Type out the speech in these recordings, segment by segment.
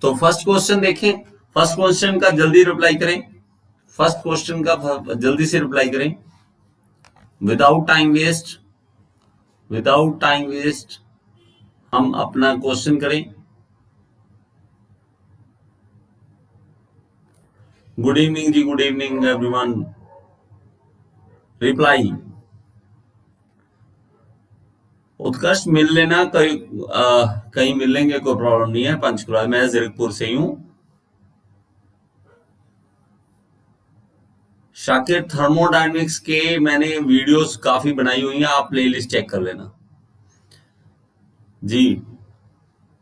तो first question देखें, first question का जल्दी रिप्लाई करें, फर्स्ट क्वेश्चन का जल्दी से रिप्लाई करें without time waste, without time waste हम अपना क्वेश्चन करें। Good evening ji, good evening everyone. Reply Utkarsh मिल लेना, कहीं मिल लेंगे, कोई प्रॉब्लम नहीं है। पंचकुला, मैं जीरकपुर से ही हूं। शाकिर, थर्मोडायनेमिक्स के मैंने वीडियोस काफी बनाई हुई हैं, आप प्लेलिस्ट चेक कर लेना जी।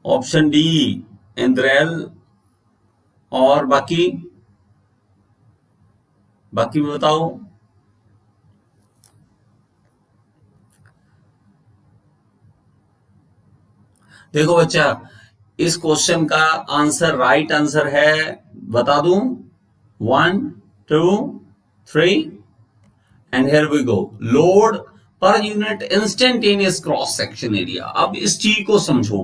ऑप्शन डी इंद्रेल, और बाकी बाकी भी बताओ। देखो बच्चा, इस क्वेश्चन का आंसर, राइट आंसर है, बता दूं, 1 2 3 and here we go. Load per unit instantaneous cross section area. अब इस चीज को समझो।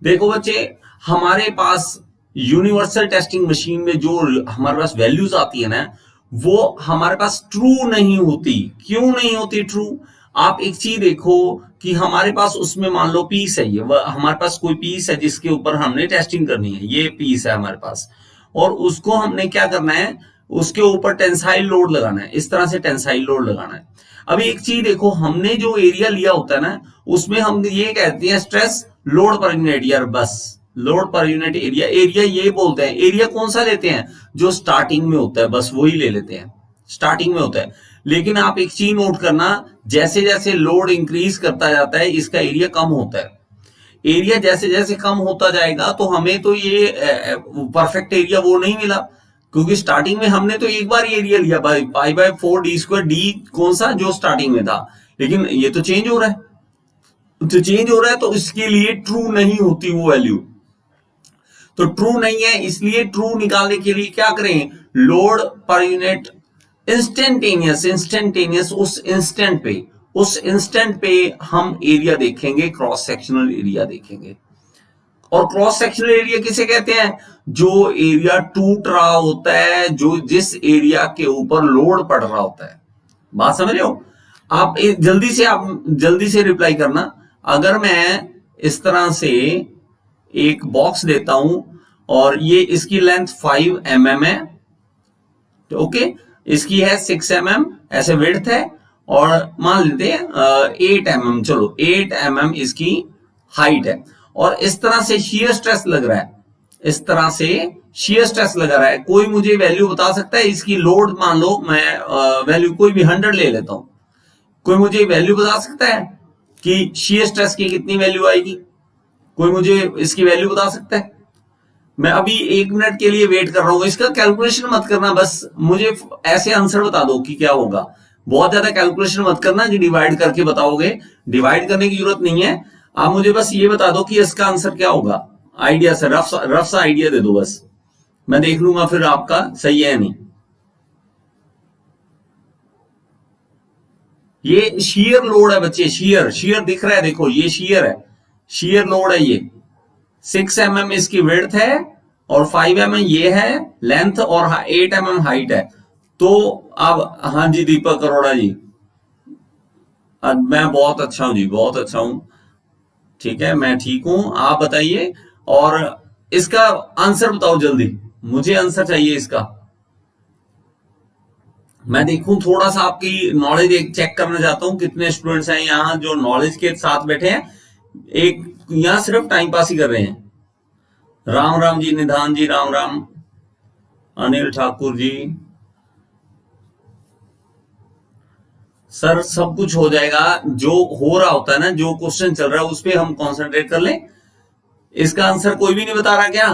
देखो बच्चे, हमारे पास यूनिवर्सल टेस्टिंग मशीन में जो हमारे पास वैल्यूज आती है ना, वो हमारे पास ट्रू नहीं होती। क्यों नहीं होती ट्रू? आप एक चीज देखो कि हमारे पास उसमें मान लो पीस है, ये हमारे पास कोई पीस है जिसके ऊपर हमने टेस्टिंग करनी है, ये पीस है हमारे पास, और उसको हमने क्या करना है, उसके ऊपर टेंसाइल लोड लगाना है, इस तरह से टेंसाइल लोड लगाना है। अब एक चीज देखो, हमने जो एरिया लिया होता है ना, उसमें हम ये कहते हैं stress load per unit area, बस load per unit area. Area ये बोलते हैं। एरिया कौन सा लेते हैं? जो स्टार्टिंग में होता है, बस वही ले लेते हैं, स्टार्टिंग में होता है। लेकिन आप एक चीज नोट करना, जैसे जैसे लोड इंक्रीज करता जाता है, इसका एरिया कम होता है। एरिया जैसे जैसे कम होता जाएगा, तो हमें तो ये परफेक्ट एरिया वो नहीं मिला, क्योंकि स्टार्टिंग में हमने तो एक बार एरिया लिया, pi by 4 D square, D कौन सा, जो स्टार्टिंग में था। लेकिन ये तो चेंज हो रहा है, तो चेंज हो रहा है, तो इसके लिए ट्रू नहीं होती वो वैल्यू, तो ट्रू नहीं है। इसलिए ट्रू निकालने के लिए क्या करें, load per unit instantaneous, instantaneous उस इंस्टेंट पे हम एरिया देखेंगे, क्रॉस सेक्शनल एरिया देखेंगे। और क्रॉस सेक्शनल एरिया किसे कहते हैं? जो एरिया टूट रहा होता है, जो जिस एरिया के ऊपर लोड पड़ रहा होता है। बात समझ रहे हो? आप जल्दी से रिप्लाई करना। अगर मैं इस तरह से एक बॉक्स देता हूं, और ये इसकी लेंथ 5 mm है, तो ओके, इसकी है 6 mm, ऐसे विड्थ है, और मान लेते हैं 8 mm, चलो 8 mm इसकी हाइट है, और इस तरह से शियर स्ट्रेस लग रहा है, इस तरह से शियर स्ट्रेस लगा रहा है। कोई मुझे वैल्यू बता सकता है इसकी? लोड मान लो मैं वैल्यू कोई भी 100 ले लेता हूं, कोई मुझे वैल्यू बता सकता है कि शियर स्ट्रेस की कितनी वैल्यू आएगी? कोई मुझे इसकी वैल्यू बता सकता है? मैं अभी 1 मिनट के लिए वेट कर रहा हूं, इसका कैलकुलेशन मत करना, बस मुझे ऐसे आंसर बता दो कि क्या होगा। बहुत ज्यादा कैलकुलेशन मत करना कि डिवाइड करके बताओगे, डिवाइड करने की जरूरत नहीं है। आप मुझे बस ये बता दो कि इसका आंसर क्या होगा, आइडिया से, रफ सा आइडिया दे दो, बस मैं देख लूंगा फिर आपका सही है नहीं। ये शियर लोड है बच्चे, शियर दिख रहा है, देखो ये शियर है, शियर लोड है ये। 6 mm इसकी विड्थ है, और 5 mm ये है लेंथ, और 8 mm हाइट है। तो अब हाँ जी दीपक अरोड़ा जी, मैं बहुत अच्छा हूं जी, बहुत अच्छा हूं, ठीक है, मैं ठीक हूं, आप बताइए। और इसका आंसर बताओ जल्दी, मुझे आंसर चाहिए इसका। मैं देखूं थोड़ा सा आपकी नॉलेज चेक करना चाहता हूं, कितने स्टूडेंट्स हैं यहाँ जो नॉलेज के साथ बैठे हैं, एक यहाँ सिर्फ टाइम पास ही कर रहे हैं। राम राम जी, निधान जी, राम राम, अनिल ठाकुर जी। सर सब कुछ हो जाएगा, जो हो रहा होता है ना, जो क्वेश्चन चल रहा है उस पर हम कंसंट्रेट कर लें। इसका आंसर कोई भी नहीं बता रहा क्या?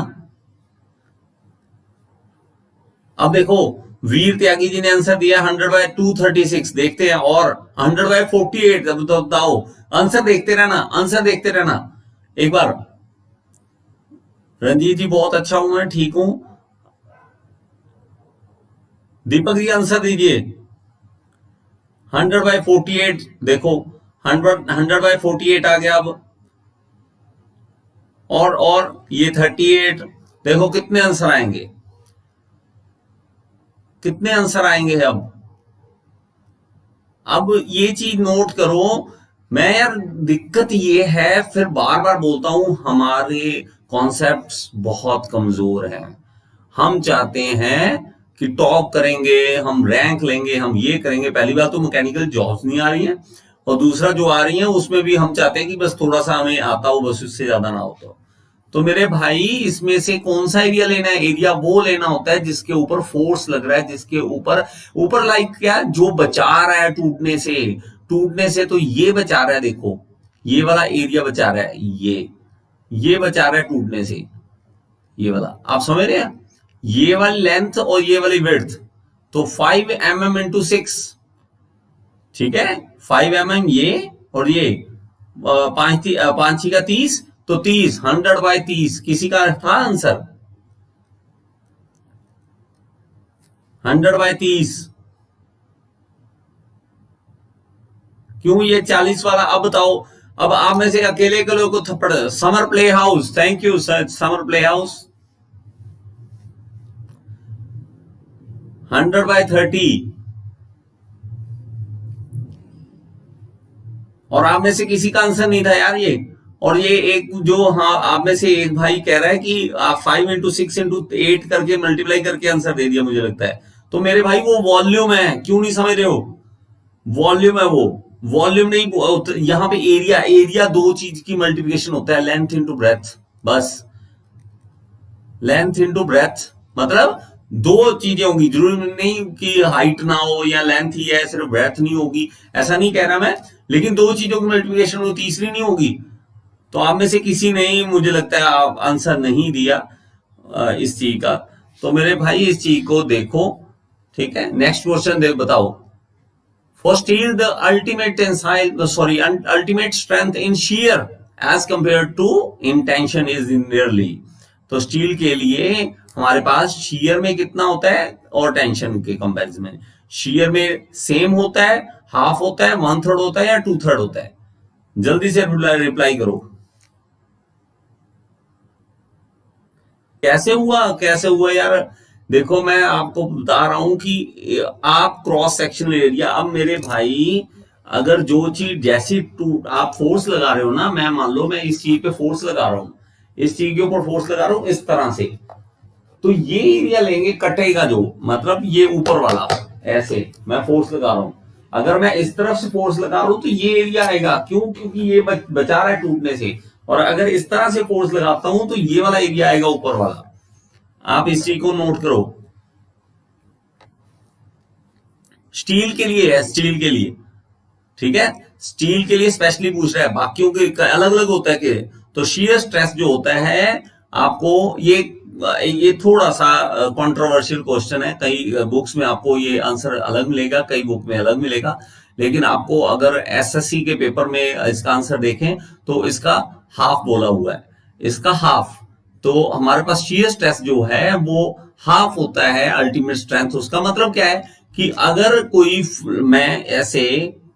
अब देखो, वीर त्यागी जी ने आंसर दिया 100/236, देखते हैं, और 100/48, अब तो बताओ, आंसर देखते रहना, आंसर देखते रहना एक बार। रंजीत जी बहुत अच्छा हूं मैं, ठीक हूं। दीपक जी आंसर दीजिए। 100/48, देखो 100/48 आ गया अब, और ये 38, देखो कितने आंसर आएंगे, कितने आंसर आएंगे अब ये चीज नोट करो। मैं यार दिक्कत ये है, फिर बार बार बोलता हूं, हमारे कॉन्सेप्ट्स बहुत कमजोर हैं। हम चाहते हैं कि टॉप करेंगे, हम रैंक लेंगे, हम ये करेंगे। पहली बात तो मैकेनिकल जॉब्स नहीं आ रही हैं, और दूसरा जो आ रही है उसमें भी हम चाहते हैं कि बस थोड़ा सा हमें आता हो, बस उससे ज्यादा ना हो। तो मेरे भाई इसमें से कौन सा एरिया लेना है? एरिया वो लेना होता है जिसके ऊपर फोर्स लग रहा है, जिसके ऊपर ऊपर लाइक क्या, जो बचा रहा है टूटने से। टूटने से तो ये बचा रहा है, देखो ये वाला एरिया बचा रहा है, ये बचा रहा है टूटने से, ये वाला। आप समझ रहे हैं? ये वाली लेंथ और ये वाली विड्थ, तो 5 mm इंटू 6, ठीक है। 5 mm ये, और ये 5 का 30, तो 30, 100/30 किसी का था आंसर? 100/30। क्यों ये 40 वाला? अब बताओ, अब आप में से अकेले के लोग को थप्पड़। Summer play house, thank you sir, summer play house. 100/30। और आप में से किसी का आंसर नहीं था यार ये। और ये एक जो, हाँ, आप में से एक भाई कह रहा है कि आप 5 × 6 × 8 करके मल्टीप्लाई करके आंसर दे दिया, मुझे लगता है। तो मेरे भाई वो वॉल्यूम है, क्यों नहीं समझ रहे हो? वॉल्यूम है वो, वॉल्यूम नहीं। यहां पे एरिया, एरिया दो चीज की मल्टीप्लिकेशन होता है, लेंथ इंटू ब्रेथ, बस। लेंथ इंटू ब्रेथ, मतलब दो चीजें होंगी, जरूरी नहीं कि हाइट ना हो या लेंथ ही है, सिर्फ ब्रेथ नहीं होगी, ऐसा नहीं कह रहा मैं। लेकिन दो चीजों की मल्टीप्लिकेशन हो, तीसरी नहीं होगी। तो आप में से किसी ने ही, मुझे लगता है, आप आंसर नहीं दिया इस चीज का। तो मेरे भाई इस चीज को देखो, ठीक है। नेक्स्ट क्वेश्चन देख, बताओ। For steel, the ultimate tensile, sorry, ultimate strength in shear as compared to in tension is nearly। तो स्टील के लिए हमारे पास शियर में कितना होता है और टेंशन के कंपैरिजन में? शियर में सेम होता है, हाफ होता है, 1/3 होता है, या 2/3 होता है? जल्दी से रिप्लाई करो। कैसे हुआ, कैसे हुआ यार? देखो मैं आपको बता रहा हूं कि आप क्रॉस सेक्शनल एरिया, अब मेरे भाई अगर जो चीज जैसी आप फोर्स लगा रहे हो ना, मैं मान लो मैं इस चीज पे फोर्स लगा रहा हूं, इस चीज के ऊपर फोर्स लगा रहा हूं इस तरह से, तो ये एरिया लेंगे, कटेगा जो, मतलब ये ऊपर वाला, ऐसे मैं फोर्स लगा रहा हूं। अगर मैं इस तरफ से फोर्स लगा रहा हूं तो ये एरिया आएगा, क्यों? क्योंकि ये बचा रहा है टूटने से। और अगर इस तरह से फोर्स लगाता हूं तो ये वाला एरिया आएगा, ऊपर वाला। आप इस चीज को नोट करो। स्टील के लिए है, स्टील के लिए, ठीक है। स्टील के लिए स्पेशली पूछ रहा है, बाकियों के अलग अलग होता है कि। तो शियर स्ट्रेस जो होता है, आपको ये थोड़ा सा कंट्रोवर्शियल क्वेश्चन है। कई बुक्स में आपको ये आंसर अलग मिलेगा, कई बुक में अलग मिलेगा। लेकिन आपको अगर एसएससी के पेपर में इसका आंसर देखें तो इसका हाफ बोला हुआ है, इसका हाफ। तो हमारे पास शियर स्ट्रेस जो है वो हाफ होता है अल्टीमेट स्ट्रेंथ। उसका मतलब क्या है कि अगर मैं ऐसे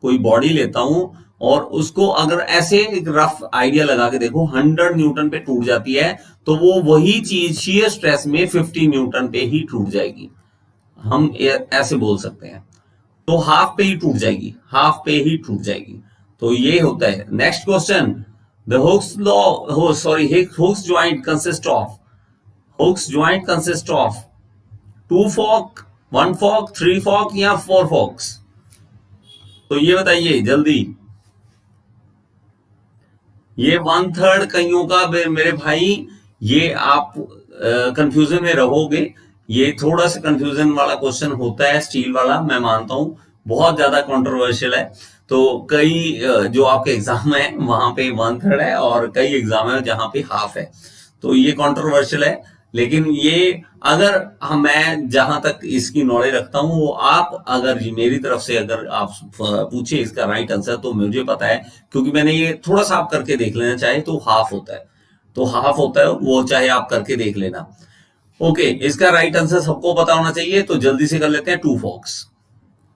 कोई बॉडी लेता हूं और उसको अगर ऐसे एक रफ आइडिया लगा के देखो, 100 न्यूटन पे टूट जाती है, तो वो वही चीज शियर स्ट्रेस में 50 न्यूटन पे ही टूट जाएगी। हम ऐसे बोल सकते हैं। तो हाफ पे ही टूट जाएगी, हाफ पे ही टूट जाएगी। तो ये होता है। Next question, the Hooke's law, sorry, Hooke's joint consist of, Hooke's joint consist of 2 fork, 1 fork, 3 fork या 4 forks? तो ये बताइए जल्दी। ये 1/3 कईयों का, मेरे भाई ये आप कंफ्यूजन में रहोगे। ये थोड़ा सा कंफ्यूजन वाला क्वेश्चन होता है स्टील वाला, मैं मानता हूं बहुत ज्यादा कंट्रोवर्शियल है। तो कई जो आपके एग्जाम है वहां पे 1/3 है, और कई एग्जाम है जहां पे हाफ है। तो ये कंट्रोवर्शियल है। लेकिन ये अगर मैं जहां तक इसकी नॉलेज रखता हूं, वो आप अगर मेरी तरफ से अगर आप पूछे इसका राइट आंसर, तो मुझे पता है, क्योंकि मैंने ये थोड़ा सा आप करके देख लेना, चाहे तो हाफ होता है, तो हाफ होता है वो, चाहे आप करके देख लेना। ओके, इसका राइट आंसर सबको पता होना चाहिए, तो जल्दी से कर लेते हैं। 2 forks,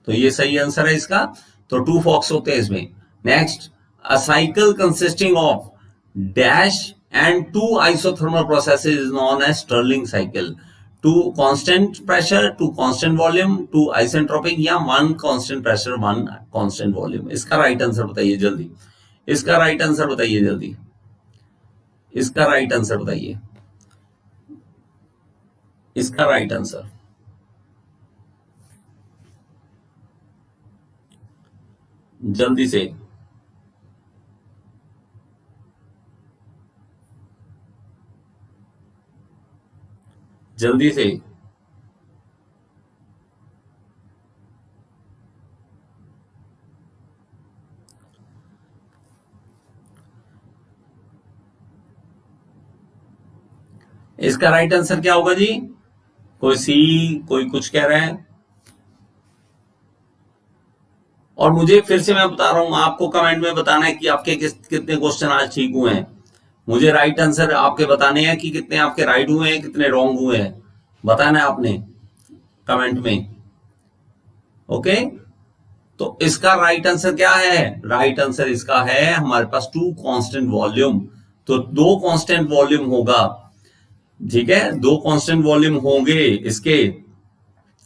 तो ये सही आंसर है इसका। तो 2 forks होते हैं इसमें। Next, a cycle consisting of dash and two isothermal processes is known as Stirling cycle. Two constant pressure, two constant volume, two isentropic, या one constant pressure, one constant volume. इसका right answer बताइए जल्दी, इसका right answer बताइए जल्दी, इसका right answer बताइए, इसका राइट आंसर जल्दी से। जल्दी से। इसका राइट आंसर क्या होगा जी? कोई सी, कोई कुछ कह रहा है। और मुझे फिर से मैं बता रहा हूं, आपको कमेंट में बताना है कि आपके कितने क्वेश्चन आज ठीक हुए हैं। मुझे राइट आंसर आपके बताने हैं कि कितने आपके राइट हुए हैं, कितने रॉन्ग हुए हैं, बताना है आपने कमेंट में। ओके, तो इसका राइट आंसर क्या है? राइट आंसर इसका है हमारे पास टू कांस्टेंट वॉल्यूम। तो दो कांस्टेंट वॉल्यूम होगा, ठीक है, दो कांस्टेंट वॉल्यूम होंगे इसके।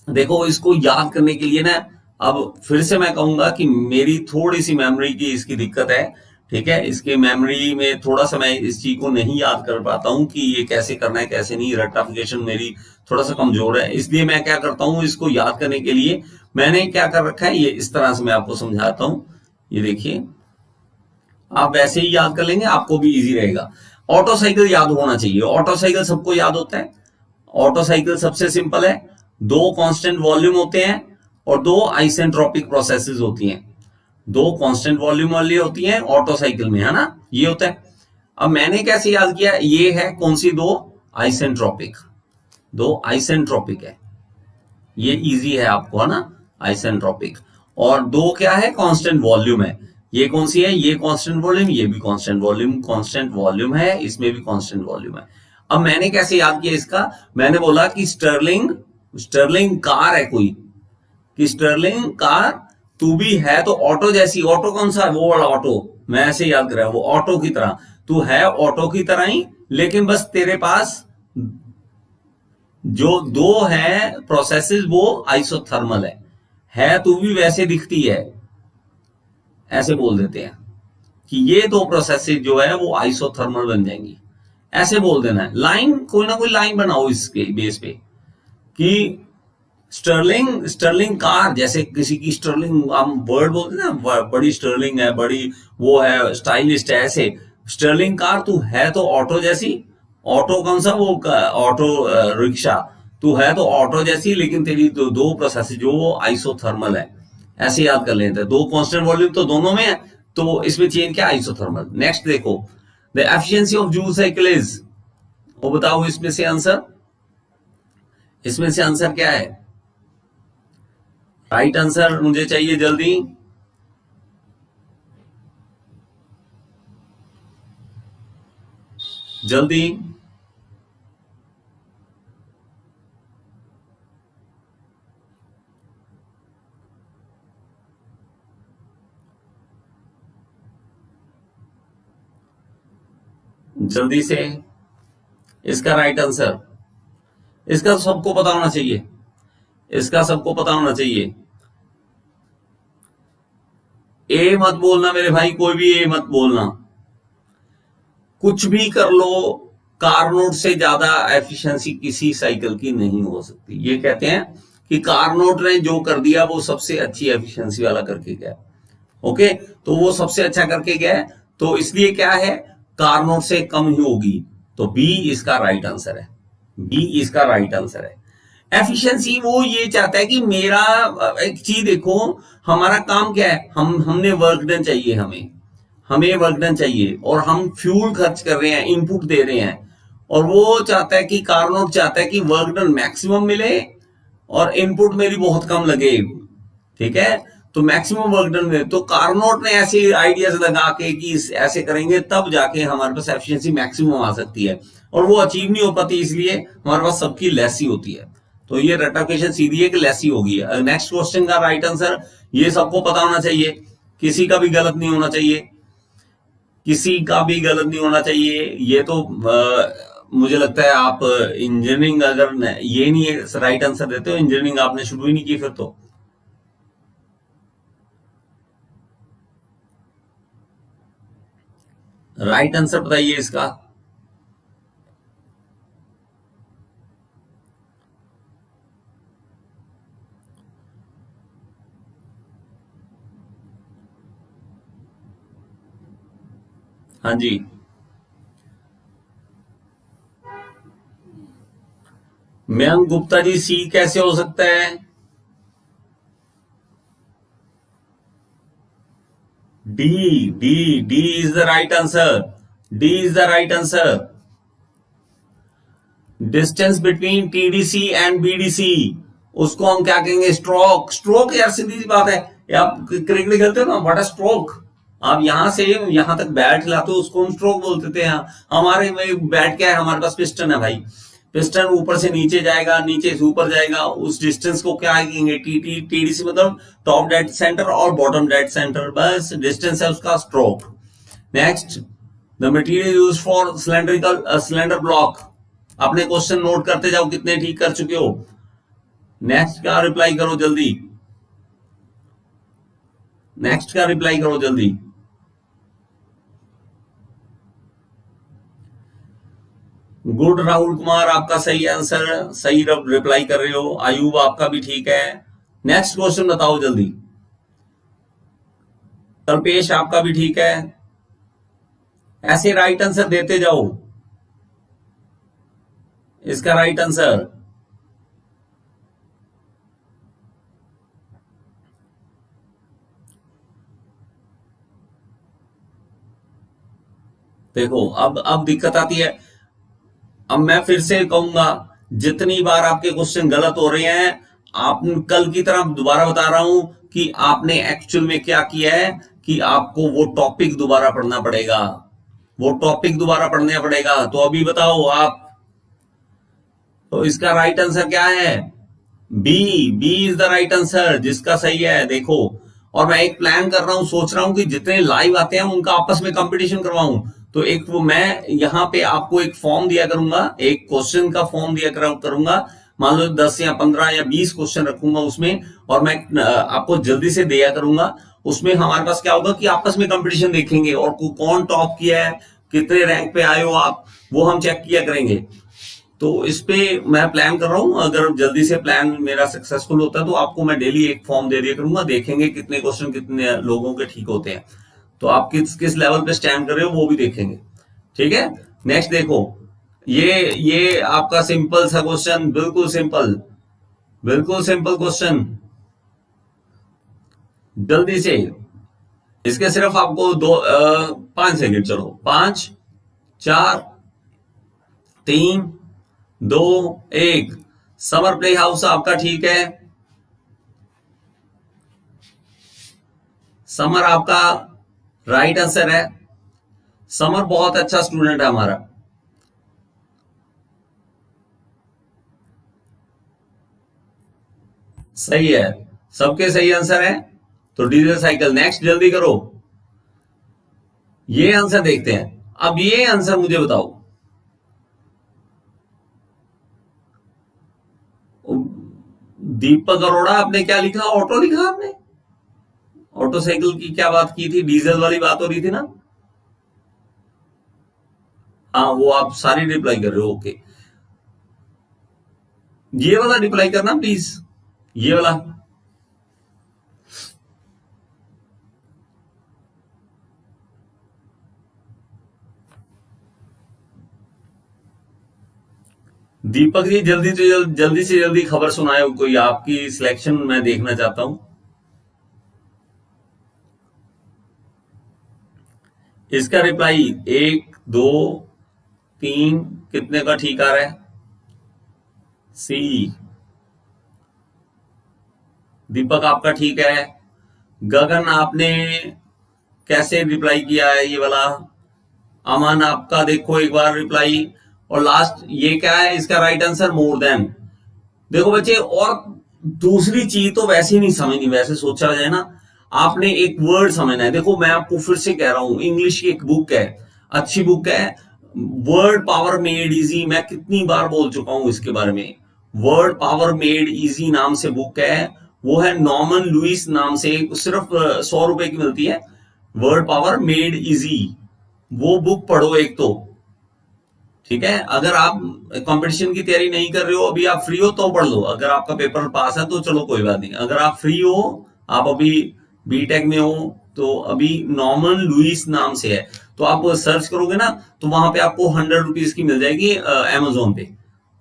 देखो इसको याद करने के लिए ना, अब फिर से मैं कहूंगा कि मेरी थोड़ी सी मेमोरी की इसकी दिक्कत है, ठीक है, इसके मेमोरी में थोड़ा सा मैं इस चीज को नहीं याद कर पाता हूं कि ये कैसे करना है कैसे नहीं। रेक्टिफिकेशन मेरी थोड़ा सा कमजोर है, इसलिए मैं क्या करता हूं, इसको याद करने के लिए मैंने क्या कर रखा है, ये इस तरह से मैं आपको समझाता हूं। ये देखिए, आप वैसे ही याद कर लेंगे, आपको भी इजी रहेगा। ऑटो साइकिल याद होना चाहिए, ऑटो साइकिल सबको याद होता है। ऑटो साइकिल सबसे सिंपल है, दो कांस्टेंट वॉल्यूम होते हैं और दो आइसेंट्रोपिक प्रोसेसेस होती हैं। दो कांस्टेंट वॉल्यूम वाली होती हैं ऑटो साइकिल में, है ना, ये होता है। अब मैंने कैसे याद किया, ये है कौन सी? दो आइसेंट्रोपिक, दो आइसेंट्रोपिक है, ये इजी है आपको, है ना, आइसेंट्रोपिक। और दो क्या है? कांस्टेंट वॉल्यूम है। ये कौन सी है? ये कांस्टेंट वॉल्यूम, ये भी कांस्टेंट वॉल्यूम, कांस्टेंट वॉल्यूम है, इसमें भी कांस्टेंट वॉल्यूम है। अब मैंने कैसे याद किया इसका? मैंने बोला कि स्टर्लिंग कार है कोई, कि स्टर्लिंग कार तू भी है तो ऑटो जैसी। ऑटो कौन सा है? वो वाला ऑटो, मैं ऐसे याद कर रहा हूं, वो ऑटो की तरह तू है, ऑटो की तरह ही, लेकिन बस तेरे पास जो दो है प्रोसेसेस वो आइसोथर्मल है तू भी वैसे दिखती है, ऐसे बोल देते हैं कि ये दो प्रोसेसेस जो है वो आइसोथर्मल बन जाएंगी, ऐसे बोल देना है। लाइन, कोई ना कोई लाइन बनाओ इसके बेस पे कि स्टर्लिंग कार, जैसे किसी की स्टर्लिंग हम वर्ड बोलते हैं ना, बड़ी स्टर्लिंग है, बड़ी वो है, स्टाइलिस्ट है, ऐसे स्टर्लिंग कार तू है तो ऑटो जैसी। ऑटो कौन सा? वो ऑटो रिक्शा, तू है तो ऑटो जैसी, लेकिन तेरी दो प्रोसेस जो वो आइसोथर्मल है, ऐसे याद कर लेते हैं। दो कांस्टेंट वॉल्यूम तो दोनों में है, तो इसमें चेंज क्या? आइसोथर्मल। नेक्स्ट देखो, the efficiency of joule cycle is, वो बताओ इसमें से आंसर, इसमें से आंसर क्या है? राइट आंसर मुझे चाहिए जल्दी। जल्दी, जल्दी से। इसका राइट आंसर, इसका सबको पता होना चाहिए, इसका सबको पता होना चाहिए। ए मत बोलना मेरे भाई, कोई भी ए मत बोलना, कुछ भी कर लो, कारनोट से ज्यादा एफिशिएंसी किसी साइकिल की नहीं हो सकती। ये कहते हैं कि कारनोट ने जो कर दिया वो सबसे अच्छी एफिशिएंसी वाला करके गया। ओके, तो वो सबसे अच्छा करके गया, तो इसलिए क्या है, कारनोट से कम ही होगी। तो बी इसका राइट आंसर है, बी इसका राइट आंसर है। एफिशिएंसी वो ये चाहता है कि मेरा, एक चीज देखो, हमारा काम क्या है, हमने वर्क डन चाहिए, हमें वर्क डन चाहिए, और हम फ्यूल खर्च कर रहे हैं, इनपुट दे रहे हैं, और वो चाहता है कि कारनोट चाहता है कि वर्क डन मैक्सिमम मिले और इनपुट मेरी बहुत कम लगे, ठीक है, तो मैक्सिमम वर्क डन मिले। तो कारनोट ने ऐसे आइडियाज लगा के कि ऐसे करेंगे तब जाके हमारे पास एफिशिएंसी मैक्सिमम आ सकती है, और वो अचीव नहीं हो पाती, इसलिए हमारे पास सबकी लेस ही होती है। तो ये रेक्टिफिकेशन सीधी है कि लेस ही होगी। नेक्स्ट क्वेश्चन का राइट आंसर, ये सबको पता होना चाहिए, किसी का भी गलत नहीं होना चाहिए। किसी का भी गलत नहीं होना चाहिए। ये तो मुझे लगता है आप इंजीनियरिंग अगर ये नहीं है राइट आंसर देते हो, इंजीनियरिंग आपने शुरू ही नहीं की फिर तो। राइट आंसर बताइए इसका। हाँ जी, मयंक गुप्ता जी, सी कैसे हो सकता है? D, D, D is the right answer. D is the right answer. Distance between TDC and BDC, उसको हम क्या कहेंगे? स्ट्रोक। स्ट्रोक यार सीधी सी बात है। ये आप क्रिकेट खेलते हो ना, व्हाट अ स्ट्रोक। आप यहां से यहां तक बैट लाते हो, उसको हम स्ट्रोक बोलते थे। हमारे में बैट क्या है? हमारे पास पिस्टन है भाई। पिस्टन ऊपर से नीचे जाएगा, नीचे से ऊपर जाएगा, उस डिस्टेंस को क्या कहेंगे? टीडीसी मतलब टॉप डेड सेंटर और बॉटम डेड सेंटर, बस डिस्टेंस है उसका stroke. Next, the material use for cylindrical cylinder block. अपने क्वेश्चन नोट करते जाओ, कितने ठीक कर चुके हो। नेक्स्ट का रिप्लाई करो जल्दी। नेक्स्ट का रिप्लाई करो जल्दी। गुड राहुल कुमार, आपका सही आंसर, सही रिप्लाई कर रहे हो। आयुब आपका भी ठीक है। नेक्स्ट क्वेश्चन बताओ जल्दी। कल्पेश आपका भी ठीक है। ऐसे राइट आंसर देते जाओ। इसका राइट आंसर देखो, अब दिक्कत आती है। अब मैं फिर से कहूंगा, जितनी बार आपके क्वेश्चन गलत हो रहे हैं, आप कल की तरह दोबारा बता रहा हूं कि आपने एक्चुअल में क्या किया है कि आपको वो टॉपिक दोबारा पढ़ना पड़ेगा। वो टॉपिक दोबारा पढ़ना पड़ेगा। तो अभी बताओ आप, तो इसका राइट आंसर क्या है? B. B is the right answer, जिसका सही है। देखो, और मैं एक प्लान कर रहा हूं, सोच रहा हूं कि जितने लाइव आते हैं उनका आपस में कंपटीशन करवाऊं। तो एक वो मैं यहाँ पे आपको एक फॉर्म दिया करूंगा, एक क्वेश्चन का फॉर्म दिया करूंगा। मान लो 10 या 15 या 20 क्वेश्चन रखूंगा उसमें, और मैं आपको जल्दी से दिया करूंगा। उसमें हमारे पास क्या होगा कि आपस में कंपटीशन देखेंगे, और कौन टॉप किया है, कितने रैंक पे आए हो आप, वो हम चेक किया करेंगे। तो इस पे मैं प्लान कर रहा हूं, अगर जल्दी से प्लान मेरा सक्सेसफुल होता है तो आपको मैं डेली एक फॉर्म दे दिया करूंगा। देखेंगे कितने क्वेश्चन कितने लोगों के ठीक होते हैं, तो आप किस किस लेवल पे स्टैंड कर रहे हो वो भी देखेंगे। ठीक है। नेक्स्ट देखो, ये आपका सिंपल सा क्वेश्चन, बिल्कुल सिंपल, बिल्कुल सिंपल क्वेश्चन। जल्दी से इसके सिर्फ आपको 5 सेकंड, चलो 5 4 3 2 1। समर प्ले हाउस आपका ठीक है। समर आपका राइट आंसर है। समर बहुत अच्छा स्टूडेंट है हमारा। सही है, सबके सही आंसर है। तो डीजल साइकिल। नेक्स्ट जल्दी करो, ये आंसर देखते हैं। अब ये आंसर मुझे बताओ। दीपक अरोड़ा, आपने क्या लिखा? ऑटो लिखा आपने? ऑटो साइकिल की क्या बात की थी? डीजल वाली बात हो रही थी ना? हाँ, वो आप सारी रिप्लाई कर रहे हो, ओके। ये वाला रिप्लाई करना प्लीज, ये वाला। दीपक जी, जल्दी से जल्दी खबर सुनाए, कोई आपकी सिलेक्शन मैं देखना चाहता हूं। इसका रिप्लाई 1 2 3 कितने का ठीक आ रहा है? सी। दीपक आपका ठीक है। गगन, आपने कैसे रिप्लाई किया है ये वाला? अमन, आपका देखो एक बार रिप्लाई। और लास्ट ये क्या है इसका राइट आंसर? More than. देखो बच्चे, और दूसरी चीज तो वैसे ही नहीं समझनी, वैसे सोचा जाए ना, आपने एक वर्ड समझना है। देखो मैं आपको फिर से कह रहा हूं, इंग्लिश की एक बुक है, अच्छी बुक है, वर्ड पावर मेड इजी। मैं कितनी बार बोल चुका हूं इसके बारे में। वर्ड पावर मेड इजी नाम से बुक है, वो है नॉर्मन लुइस नाम से, सिर्फ 100 रुपए की मिलती है। वर्ड पावर मेड इजी, वो बुक पढ़ो एक तो। ठीक है, अगर आप कंपटीशन की तैयारी नहीं कर रहे हो, अभी आप फ्री हो तो पढ़ लो। अगर आपका पेपर पास है तो चलो कोई बात नहीं। अगर आप फ्री हो, आप अभी बीटेक में हो, तो अभी नॉर्मन लुइस नाम से है, तो आप सर्च करोगे ना, तो वहां पे आपको 100 रुपीज की मिल जाएगी अमेजोन पे।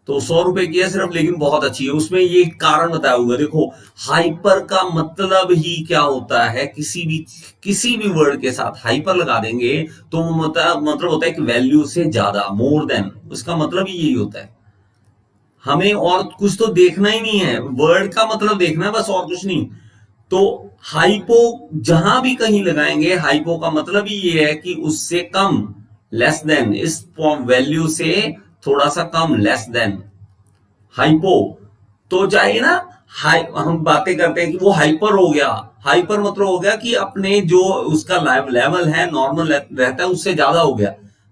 तो 100 रुपए की है सिर्फ, लेकिन बहुत अच्छी है। उसमें ये कारण बताया हुआ है। देखो हाइपर का मतलब ही क्या होता है, किसी भी वर्ड के साथ हाइपर लगा देंगे तो वो मतलब होता है कि वैल्यू से ज्यादा, मोर देन, उसका मतलब ही यही होता है। हमें और कुछ तो देखना ही नहीं है, वर्ड का मतलब देखना है बस, और कुछ नहीं। तो हाइपो जहां भी कहीं लगाएंगे, हाइपो का मतलब ही ये है कि उससे कम, लेस देन, इस वैल्यू से थोड़ा सा कम, लेस देन, हाइपो। तो चाहिए ना, हम बातें करते हैं कि वो हाइपर हो गया। हाइपर मतलब हो गया कि अपने जो उसका लेवल है, नॉर्मल रहता है, उससे ज्यादा हो गया,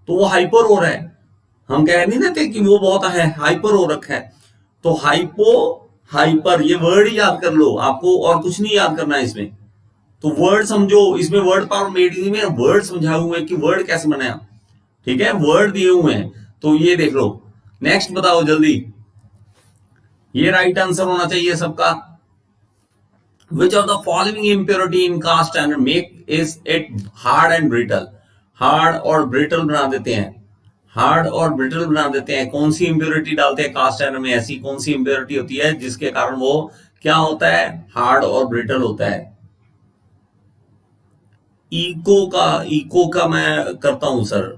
तो वो हाइपर हो रहा है। हम कह नहीं देते कि वो बहुत है, हाइपर हो रखा है। तो हाइपो, हाइपर, ये वर्ड ही याद कर लो, आपको और कुछ नहीं याद करना है इसमें। तो वर्ड समझो, इसमें वर्ड पावर मेड में वर्ड समझाए हुए हैं कि वर्ड कैसे बनाया। ठीक है, वर्ड दिए हुए हैं, तो ये देख लो। नेक्स्ट बताओ जल्दी, ये राइट आंसर होना चाहिए सबका। Which of the following impurity in cast standard make is it hard and brittle. Hard और ब्रिटल बना देते हैं, हार्ड और ब्रिटल बना देते हैं। कौन सी इम्प्योरिटी डालते हैं कास्ट स्टैंडर्ड में, ऐसी कौन सी इम्प्योरिटी होती है जिसके कारण वो क्या होता है, हार्ड और ब्रिटल होता है। इको का मैं करता हूं सर,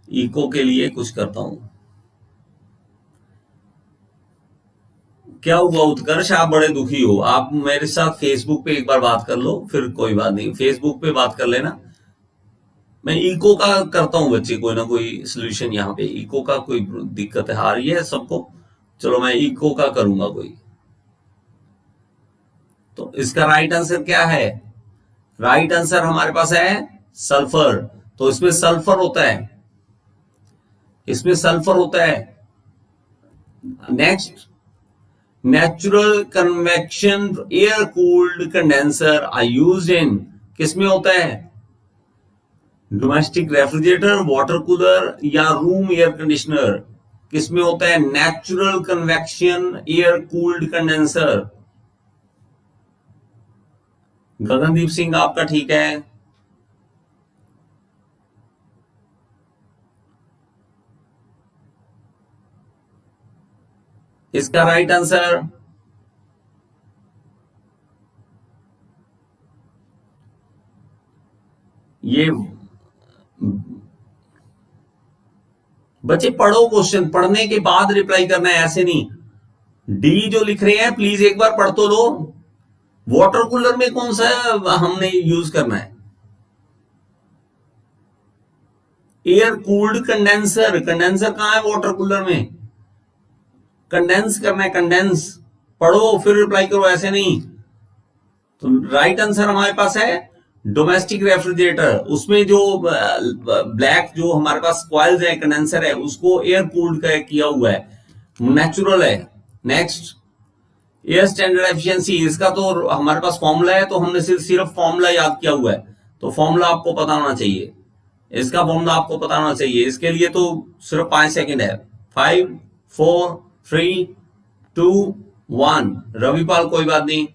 इको के लिए कुछ करता हूं। क्या हुआ उत्कर्ष, आप बड़े दुखी हो। आप मेरे साथ फेसबुक पे एक बार बात कर लो, फिर कोई बात नहीं, फेसबुक पे बात कर लेना। मैं इको का करता हूं बच्चे, कोई ना कोई सोल्यूशन। यहाँ पे इको का कोई दिक्कत है, आ रही है सबको। चलो मैं इको का करूंगा कोई। तो इसका राइट आंसर क्या है, राइट आंसर हमारे पास है सल्फर। तो इसमें सल्फर होता है, इसमें सल्फर होता है। Next, natural convection air cooled condenser are used in, किसमें होता है, डोमेस्टिक रेफ्रिजरेटर, वाटर कूलर या रूम एयर कंडीशनर, किसमें होता है natural convection air cooled condenser. Gagandeep Singh आपका ठीक है। इसका राइट आंसर, ये बच्चे पढ़ो, क्वेश्चन पढ़ने के बाद रिप्लाई करना है, ऐसे नहीं। डी जो लिख रहे हैं प्लीज एक बार पढ़ तो लो। वाटर कूलर में कौन सा हमने यूज करना है, एयर कूल्ड कंडेंसर। कंडेंसर कहां है वाटर कूलर में, कंडेंस करना है, कंडेंस। पढ़ो फिर रिप्लाई करो, ऐसे नहीं। तो राइट आंसर हमारे पास है डोमेस्टिक रेफ्रिजरेटर। उसमें जो ब्लैक जो हमारे पास कॉइल्स है, कंडेंसर है, उसको एयर कूल्ड किया हुआ है, नेचुरल है। नेक्स्ट, एयर स्टैंडर्ड एफिशिएंसी, इसका तो हमारे पास फॉर्मूला है, तो हमने सिर्फ फॉर्मूला याद किया हुआ है। तो फॉर्मूला आपको पता होना चाहिए, इसका फॉर्मूला आपको पता होना चाहिए। इसके लिए तो सिर्फ 5 सेकंड है। 5 4 3 2 1। रविपाल कोई बात नहीं,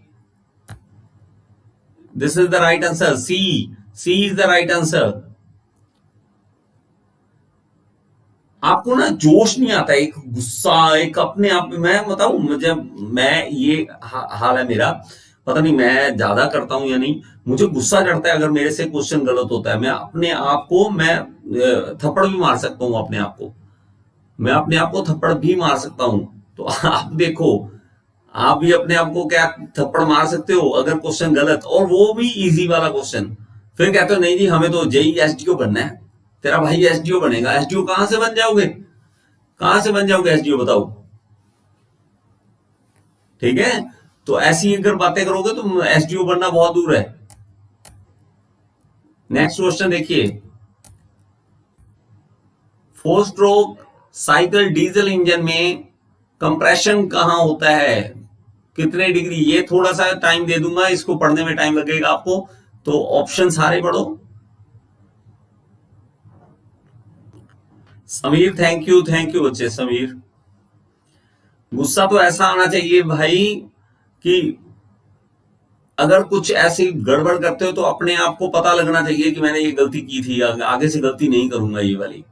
this is the right answer, C is the right answer. आपको ना जोश नहीं आता, एक गुस्सा, एक अपने आप में। मैं बताऊं, मुझे, मैं ये हाल है मेरा, पता नहीं मैं ज्यादा करता हूं या नहीं, मुझे गुस्सा चढ़ता है अगर मेरे से क्वेश्चन गलत होता है। मैं अपने आप को, मैं थप्पड़ भी मार सकता हूं अपने आप को, मैं अपने आप को थप्पड़ भी मार सकता हूं। तो आप देखो, आप भी अपने आप को क्या थप्पड़ मार सकते हो अगर क्वेश्चन गलत, और वो भी इजी वाला क्वेश्चन। फिर कहते हो नहीं जी हमें तो जेई एसडीओ बनना है, तेरा भाई एसडीओ बनेगा। एसडीओ कहां से बन जाओगे, कहां से बन जाओगे एसडीओ, बताओ। ठीक है, तो ऐसी अगर बातें करोगे तो एसडीओ बनना बहुत दूर है। नेक्स्ट क्वेश्चन देखिए, 4 स्ट्रोक साइकिल डीजल इंजन में कंप्रेशन कहां होता है, कितने डिग्री? ये थोड़ा सा टाइम दे दूंगा, इसको पढ़ने में टाइम लगेगा आपको, तो ऑप्शन सारे पढ़ो। समीर थैंक यू बच्चे, समीर। गुस्सा तो ऐसा आना चाहिए भाई कि अगर कुछ ऐसी गड़बड़ करते हो तो अपने आप को पता लगना चाहिए कि मैंने ये गलती की थी, आगे से गलती नहीं करूंगा ये वाली।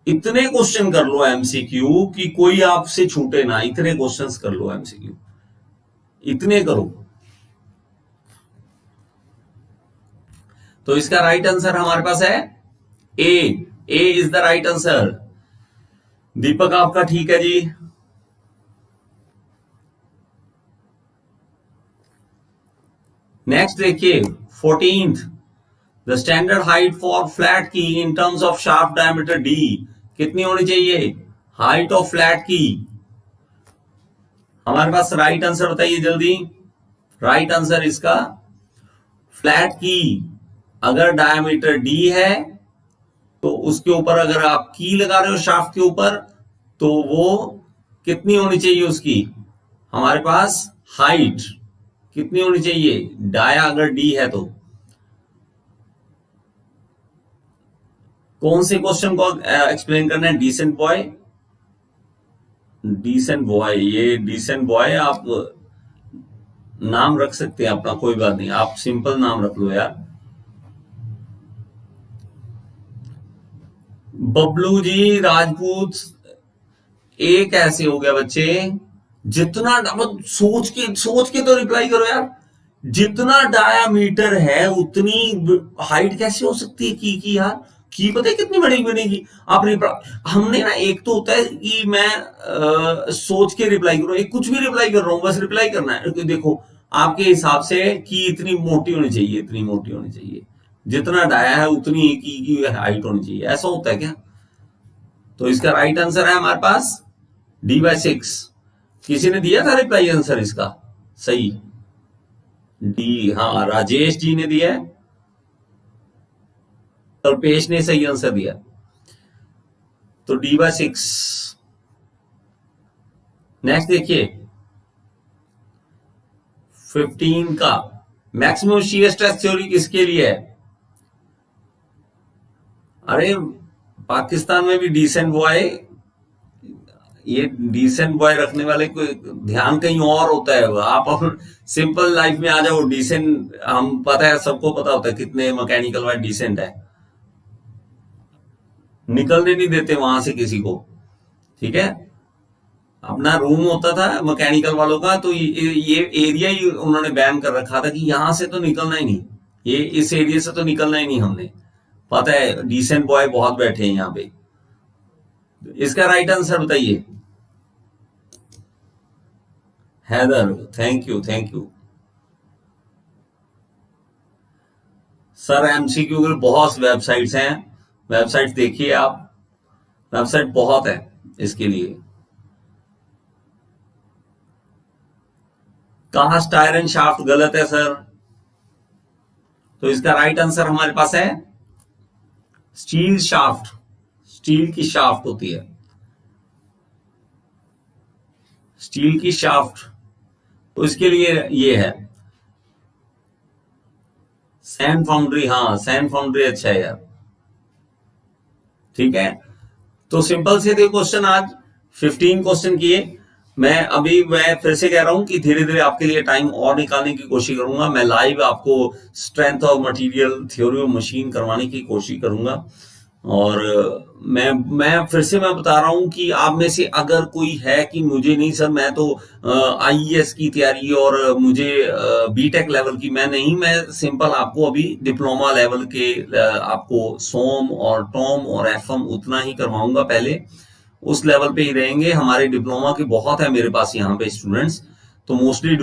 इतने क्वेश्चन कर लो एमसीक्यू कि कोई आपसे छूटे ना, इतने क्वेश्चंस कर लो एमसीक्यू, इतने करो। तो इसका राइट आंसर हमारे पास है A. A is the right answer. Deepak आपका ठीक है जी। नेक्स्ट देखिए 14th, the standard height for flat key in terms of shaft diameter D कितनी होनी चाहिए? हाइट ऑफ फ्लैट की हमारे पास राइट आंसर बताइए जल्दी। राइट आंसर इसका फ्लैट की अगर डायमीटर डी है तो उसके ऊपर अगर आप की लगा रहे हो शाफ्ट के ऊपर तो वो कितनी होनी चाहिए उसकी? हमारे पास हाइट कितनी होनी चाहिए? डाया अगर डी है तो। कौन से क्वेश्चन को एक्सप्लेन करना है? डिसेंट बॉय, डिसेंट बॉय, ये डिसेंट बॉय आप नाम रख सकते हैं अपना, कोई बात नहीं, आप सिंपल नाम रख लो यार। बबलू जी राजपूत, ए कैसे हो गया बच्चे? जितना सोच के तो रिप्लाई करो यार। जितना डायामीटर है उतनी हाइट कैसे हो सकती है की यार? की पता है कितनी बड़ी बनेगी? आप हमने ना, एक तो होता है कि मैं सोच के रिप्लाई करूं, एक कुछ भी रिप्लाई कर रहा हूं, बस रिप्लाई करना है। देखो आपके हिसाब से की इतनी मोटी होनी चाहिए, इतनी मोटी होनी चाहिए, जितना डाया है उतनी की हाइट होनी चाहिए, ऐसा होता है क्या? तो इसका राइट आंसर है हमारे पास D/6। किसी ने दिया था रिप्लाई आंसर इसका सही? डी, हाँ राजेश जी ने दिया है, कल्पेश ने सही आंसर दिया, तो D/6। नेक्स्ट देखिए 15 का, मैक्सिमम शियर स्ट्रेस थ्योरी किसके लिए है? अरे पाकिस्तान में भी डिसेंट बॉय, ये डिसेंट बॉय रखने वाले को ध्यान कहीं और होता है। आप सिंपल लाइफ में आ जाओ, डिसेंट हम पता है, सबको पता होता है कितने मैकेनिकल वाले डिसेंट है, निकलने नहीं देते वहां से किसी को, ठीक है? अपना रूम होता था मैकेनिकल वालों का, तो ये एरिया ही उन्होंने बैन कर रखा था कि यहां से तो निकलना ही नहीं, ये इस एरिया से तो निकलना ही नहीं। हमने पता है डिसेंट बॉय बहुत बैठे हैं यहाँ पे। इसका राइट आंसर बताइए। Haider thank you sir. MCQ के बहुत वेबसाइट्स हैं, वेबसाइट देखिए आप, वेबसाइट बहुत है इसके लिए। कास्ट आयरन शाफ्ट गलत है सर, तो इसका राइट आंसर हमारे पास है स्टील शाफ्ट। स्टील की शाफ्ट होती है, स्टील की शाफ्ट, तो इसके लिए ये है सैंड फाउंड्री। हाँ सैंड फाउंड्री अच्छा है यार, ठीक है। तो सिंपल से थे क्वेश्चन, आज 15 क्वेश्चन किए। मैं फिर से कह रहा हूं कि धीरे धीरे आपके लिए टाइम और निकालने की कोशिश करूंगा। मैं लाइव आपको strength of material, theory of machine करवाने की कोशिश करूंगा। और मैं फिर से मैं बता रहा हूं कि आप में से अगर कोई है कि मुझे नहीं सर, मैं तो आईईएस की तैयारी और मुझे बीटेक लेवल की, मैं नहीं, मैं सिंपल आपको अभी डिप्लोमा लेवल के आपको सोम और टॉम और एफएम उतना ही करवाऊंगा। पहले उस लेवल पे ही रहेंगे। हमारे डिप्लोमा के बहुत है मेरे पास यहाँ पे स्टूडेंट्स, तो मोस्टली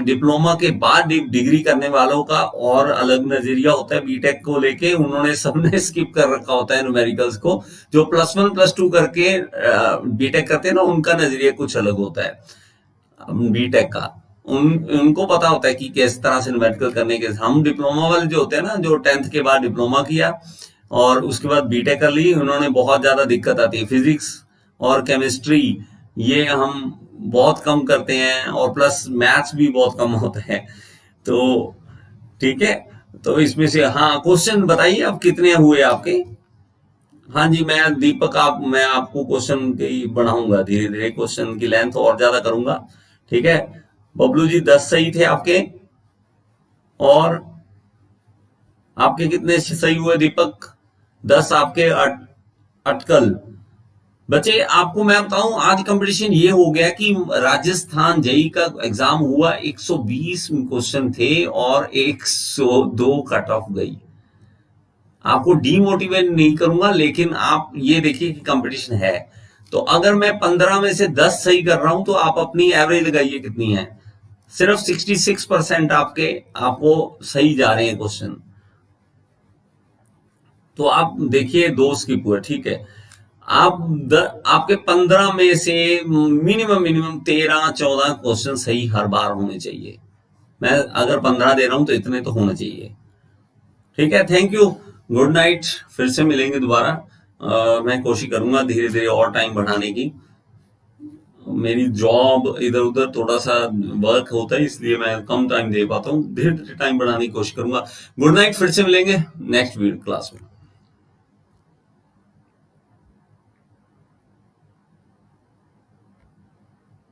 डिप्लोमा के बाद डिग्री करने वालों का और अलग नजरिया होता है। बीटेक को लेके उन्होंने सबने स्किप कर रखा होता है न्यूमेरिकल्स को। जो +1 +2 करके बीटेक करते हैं ना, उनका नजरिया कुछ अलग होता है बीटेक का। उनको पता होता है कि किस तरह से न्यूमेरिकल करने के। हम डिप्लोमा वाले जो होते हैं ना, जो 10th के बाद डिप्लोमा किया और उसके बाद बीटेक कर ली, उन्होंने बहुत ज्यादा दिक्कत आती है। फिजिक्स और केमिस्ट्री ये हम बहुत कम करते हैं, और प्लस मैथ्स भी बहुत कम होता है। तो ठीक है, तो इसमें से हाँ क्वेश्चन बताइए अब कितने हुए आपके। हाँ जी, मैं दीपक मैं आपको क्वेश्चन की बढ़ाऊंगा धीरे धीरे, क्वेश्चन की लेंथ और ज्यादा करूंगा। ठीक है, बबलू जी 10 सही थे आपके, और आपके कितने सही हुए दीपक? 10 आपके अटकल। बच्चे आपको मैं बताऊं, आज कंपटीशन ये हो गया कि राजस्थान जेई का एग्जाम हुआ, 120 क्वेश्चन थे और 102 कट ऑफ गई। आपको डीमोटिवेट नहीं करूंगा, लेकिन आप ये देखिए कि कंपटीशन है। तो अगर मैं 15 में से 10 सही कर रहा हूं तो आप अपनी एवरेज लगाइए कितनी है। सिर्फ 66% आपको सही जा रहे हैं क्वेश्चन। तो आप देखिए 2 स्किप हुए, ठीक है। आपके 15 में से मिनिमम 13-14 क्वेश्चन सही हर बार होने चाहिए। मैं अगर 15 दे रहा हूं तो इतने तो होने चाहिए। ठीक है, थैंक यू, गुड नाइट, फिर से मिलेंगे दोबारा। मैं कोशिश करूंगा धीरे धीरे और टाइम बढ़ाने की। मेरी जॉब इधर उधर थोड़ा सा वर्क होता है, इसलिए मैं कम टाइम दे पाता हूँ। धीरे धीरे टाइम बढ़ाने की कोशिश करूंगा। गुड नाइट, फिर से मिलेंगे नेक्स्ट वीडियो क्लास में।